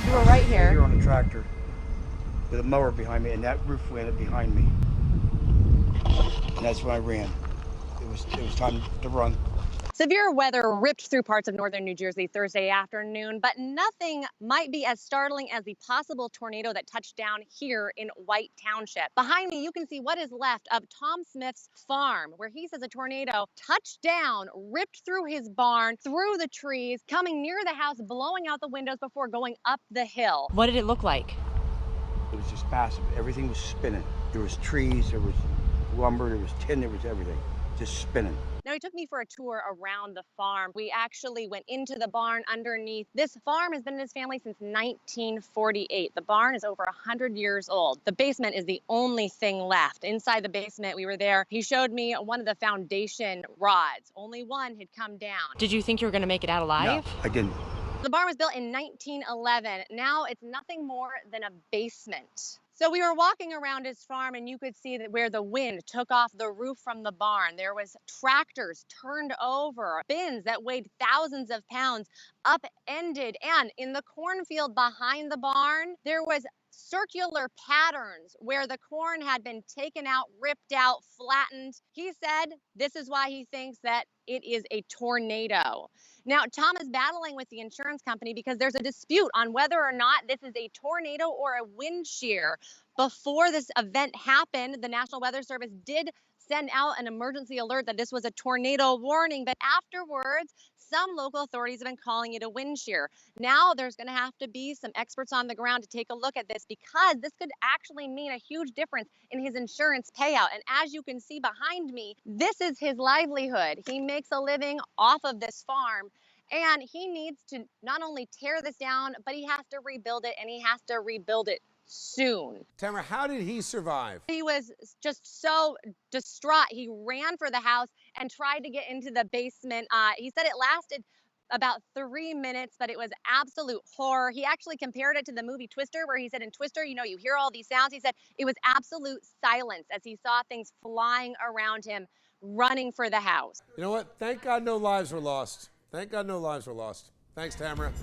You were right Here here. on a tractor with a mower behind me, and that roof went behind me. And that's when I ran. It was time to run. Severe weather ripped through parts of northern New Jersey Thursday afternoon, but nothing might be as startling as the possible tornado that touched down here in White Township. Behind me, you can see what is left of Tom Smith's farm, where he says a tornado touched down, ripped through his barn, through the trees, coming near the house, blowing out the windows before going up the hill. What did it look like? It was just passive. Everything was spinning. There was trees, there was lumber, there was tin, there was everything. Just spinning. Now, he took me for a tour around the farm. We actually went into the barn underneath. This farm has been in his family since 1948. The barn is over 100 years old. The basement is the only thing left. Inside the basement, we were there. He showed me one of the foundation rods. Only one had come down. Did you think you were going to make it out alive? No, I didn't. The barn was built in 1911. Now it's nothing more than a basement. So we were walking around his farm and you could see that where the wind took off the roof from the barn, there was tractors turned over, bins that weighed thousands of pounds upended. And in the cornfield behind the barn, there was circular patterns where the corn had been taken out, ripped out, flattened. He said this is why he thinks that it is a tornado. Now, Tom is battling with the insurance company because there's a dispute on whether or not this is a tornado or a wind shear. Before this event happened, the National Weather Service did send out an emergency alert that this was a tornado warning, but afterwards, some local authorities have been calling it a wind shear. Now there's going to have to be some experts on the ground to take a look at this because this could actually mean a huge difference in his insurance payout. And as you can see behind me, this is his livelihood. He makes a living off of this farm. And he needs to not only tear this down, but he has to rebuild it, and he has to rebuild it soon. Tamara, how did he survive? He was just so distraught. He ran for the house and tried to get into the basement. He said it lasted about 3 minutes, but it was absolute horror. He actually compared it to the movie Twister, where he said in Twister, you know, you hear all these sounds. He said it was absolute silence as he saw things flying around him, running for the house. You know what? Thank God no lives were lost. Thank God no lives were lost. Thanks, Tamara.